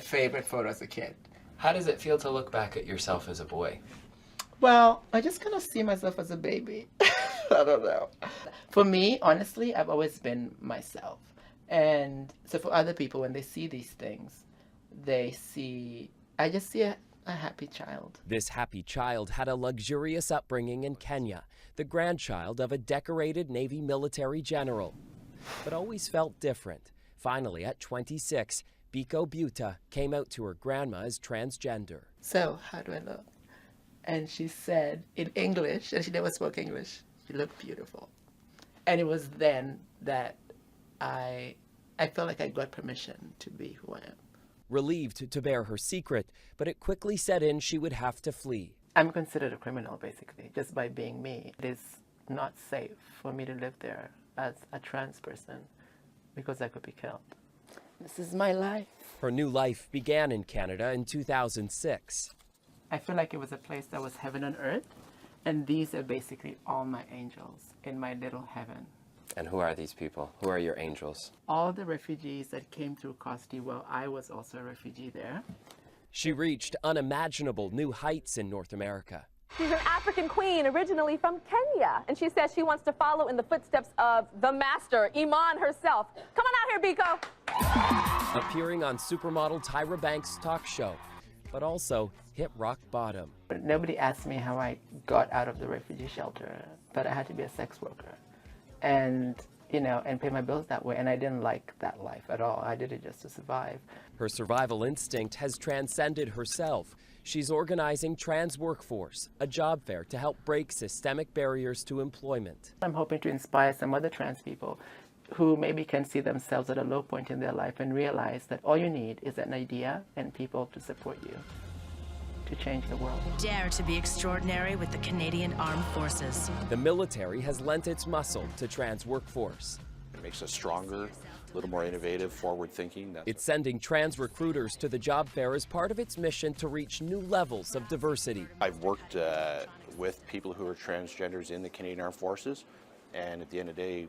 Favorite photo as a kid. How does it feel to look back at yourself as a boy? Well, I just kind of see myself as a baby. I don't know. For me, honestly, I've always been myself. And so for other people, when they see these things, I just see a happy child. This happy child had a luxurious upbringing in Kenya, the grandchild of a decorated Navy military general, but always felt different. Finally, at 26, Biko Buta came out to her grandma as transgender. So, how do I look? And she said in English, and she never spoke English, "You look beautiful." And it was then that I felt like I got permission to be who I am. Relieved to bear her secret, but it quickly set in she would have to flee. I'm considered a criminal, basically, just by being me. It is not safe for me to live there as a trans person because I could be killed. This is my life. Her new life began in Canada in 2006. I feel like it was a place that was heaven on earth, and these are basically all my angels in my little heaven. And who are these people? Who are your angels? All the refugees that came through Costi, well, I was also a refugee there. She reached unimaginable new heights in North America. She's an African queen, originally from Kenya, and she says she wants to follow in the footsteps of the master, Iman herself. Come on out here, Biko. Appearing on supermodel Tyra Banks' talk show, but also hit rock bottom. Nobody asked me how I got out of the refugee shelter, but I had to be a sex worker and, and pay my bills that way, and I didn't like that life at all. I did it just to survive. Her survival instinct has transcended herself. She's organizing Trans Workforce, a job fair to help break systemic barriers to employment. I'm hoping to inspire some other trans people who maybe can see themselves at a low point in their life and realize that all you need is an idea and people to support you to change the world. Dare to be extraordinary with the Canadian Armed Forces. The military has lent its muscle to Trans Workforce. It makes us stronger, a little more innovative, forward-thinking. It's sending trans recruiters to the job fair as part of its mission to reach new levels of diversity. I've worked with people who are transgenders in the Canadian Armed Forces, and at the end of the day,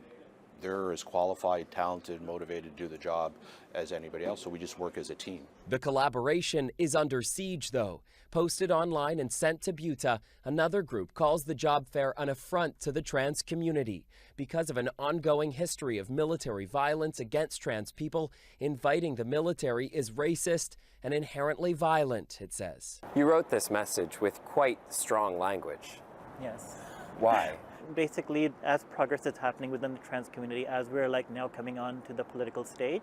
they're as qualified, talented, motivated to do the job as anybody else, so we just work as a team. The collaboration is under siege, though. Posted online and sent to Buta, another group calls the job fair an affront to the trans community because of an ongoing history of military violence against trans people. Inviting the military is racist and inherently violent, it says. You wrote this message with quite strong language. Yes. Why? Basically, as progress is happening within the trans community, as we're now coming on to the political stage,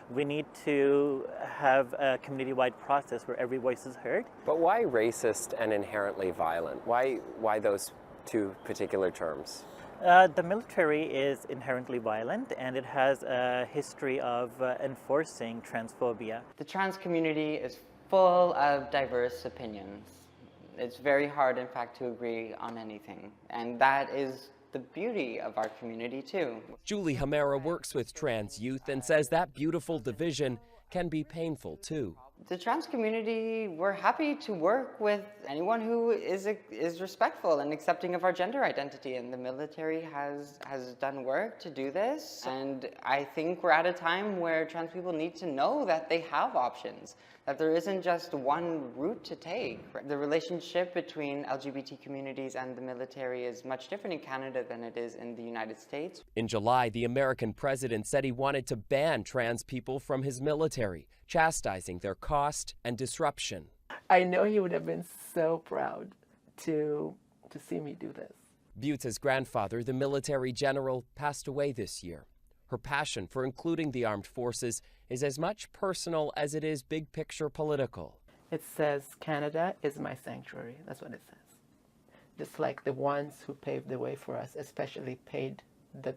we need to have a community-wide process where every voice is heard. But why racist and inherently violent? Why those two particular terms? The military is inherently violent, and it has a history of enforcing transphobia. The trans community is full of diverse opinions. It's very hard, in fact, to agree on anything. And that is the beauty of our community, too. Julie Hamera works with trans youth and says that beautiful division can be painful, too. The trans community, we're happy to work with anyone who is respectful and accepting of our gender identity. And the military has done work to do this. And I think we're at a time where trans people need to know that they have options, that there isn't just one route to take. The relationship between LGBT communities and the military is much different in Canada than it is in the United States. In July, the American president said he wanted to ban trans people from his military, chastising their cost and disruption. I know he would have been so proud to see me do this. Buta's grandfather, the military general, passed away this year. Her passion for including the armed forces is as much personal as it is big picture political. It says, Canada is my sanctuary. That's what it says. Just like the ones who paved the way for us, especially paid the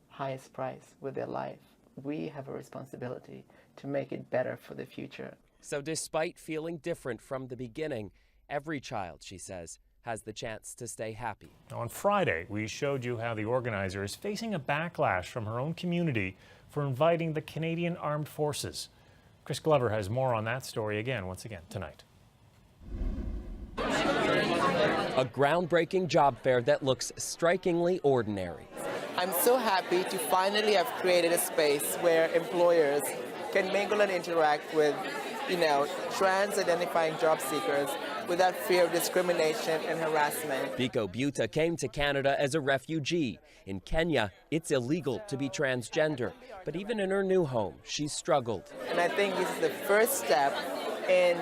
highest price with their life. We have a responsibility to make it better for the future. So despite feeling different from the beginning, every child, she says, has the chance to stay happy. On Friday, we showed you how the organizer is facing a backlash from her own community for inviting the Canadian Armed Forces. Chris Glover has more on that story once again tonight. A groundbreaking job fair that looks strikingly ordinary. I'm so happy to finally have created a space where employers can mingle and interact with, trans-identifying job seekers without fear of discrimination and harassment. Biko Buta came to Canada as a refugee. In Kenya, it's illegal to be transgender. But even in her new home, she's struggled. And I think this is the first step in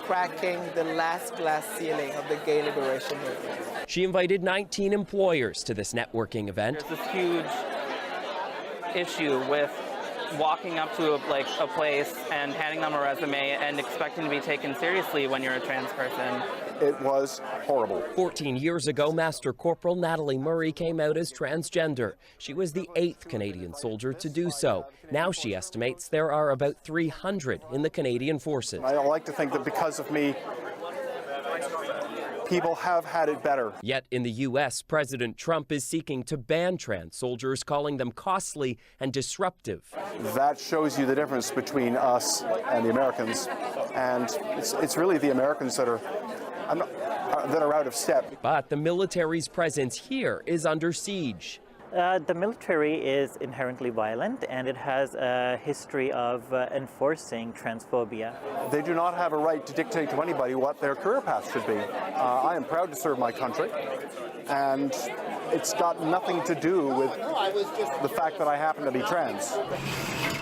cracking the last glass ceiling of the gay liberation movement. She invited 19 employers to this networking event. There's this huge issue with walking up to a place and handing them a resume and expecting to be taken seriously when you're a trans person. It was horrible. 14 years ago, Master Corporal Natalie Murray came out as transgender. She was the 8th Canadian soldier to do so. Now she estimates there are about 300 in the Canadian Forces. I like to think that because of me, people have had it better. Yet in the U.S., President Trump is seeking to ban trans soldiers, calling them costly and disruptive. That shows you the difference between us and the Americans. And it's really the Americans that are out of step. But the military's presence here is under siege. The military is inherently violent, and it has a history of enforcing transphobia. They do not have a right to dictate to anybody what their career path should be. I am proud to serve my country, and it's got nothing to do with the fact that I happen to be trans.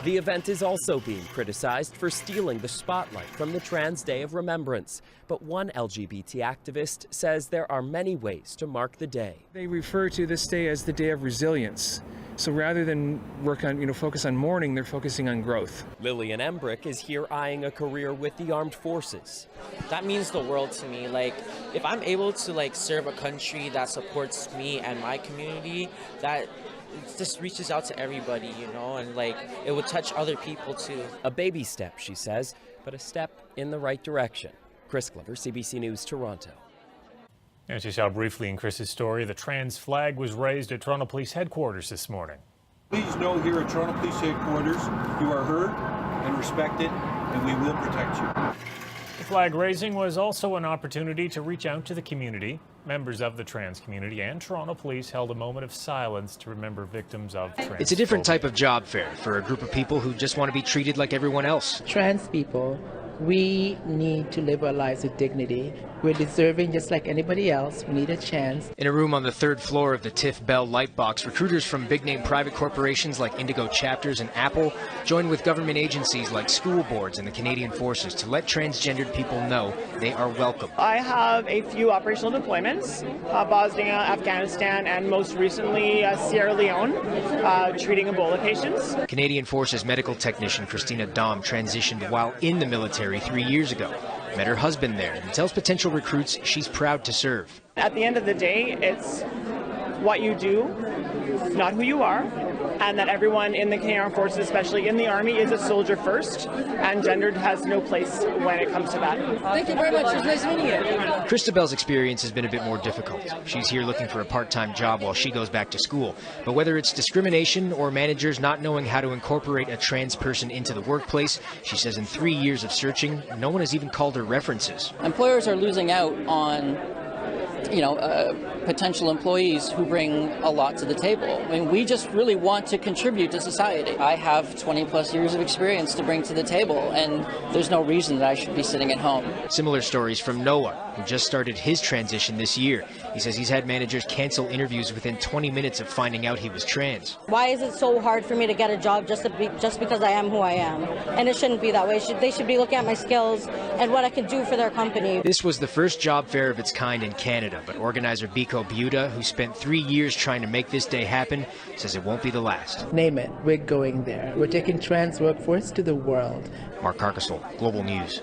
The event is also being criticized for stealing the spotlight from the Trans Day of Remembrance. But one LGBT activist says there are many ways to mark the day. They refer to this day as the Day of Resilience. So rather than focus on mourning, they're focusing on growth. Lillian Embrick is here eyeing a career with the armed forces. That means the world to me. If I'm able to serve a country that supports me and my community, that it just reaches out to everybody, and it would touch other people too. A baby step, she says, but a step in the right direction. Chris Glover, CBC News, Toronto. As you saw briefly in Chris's story, the trans flag was raised at Toronto Police Headquarters this morning. Please know here at Toronto Police Headquarters, you are heard and respected, and we will protect you. The flag raising was also an opportunity to reach out to the community. Members of the trans community and Toronto Police held a moment of silence to remember victims of transphobia. It's a different type of job fair for a group of people who just want to be treated like everyone else. Trans people, we need to live our lives with dignity. We're deserving just like anybody else. We need a chance. In a room on the 3rd floor of the Tiff Bell Lightbox, recruiters from big-name private corporations like Indigo Chapters and Apple join with government agencies like school boards and the Canadian Forces to let transgendered people know they are welcome. I have a few operational deployments, Bosnia, Afghanistan, and most recently Sierra Leone, treating Ebola patients. Canadian Forces medical technician Christina Dom transitioned while in the military 3 years ago. Met her husband there and tells potential recruits she's proud to serve. At the end of the day, it's what you do, not who you are, and that everyone in the Canadian Armed Forces, especially in the Army, is a soldier first, and gendered has no place when it comes to that. Thank you very much. It was nice meeting you. Christabel's experience has been a bit more difficult. She's here looking for a part-time job while she goes back to school. But whether it's discrimination or managers not knowing how to incorporate a trans person into the workplace, she says in 3 years of searching, no one has even called her references. Employers are losing out on potential employees who bring a lot to the table. I mean, we just really want to contribute to society. I have 20 plus years of experience to bring to the table, and there's no reason that I should be sitting at home. Similar stories from Noah, who just started his transition this year. He says he's had managers cancel interviews within 20 minutes of finding out he was trans. Why is it so hard for me to get a job just because I am who I am? And it shouldn't be that way. They should be looking at my skills and what I can do for their company. This was the first job fair of its kind in Canada, but organizer Biko Buta, who spent 3 years trying to make this day happen, says it won't be the last. Name it, we're going there. We're taking trans workforce to the world. Mark Carcassol, Global News.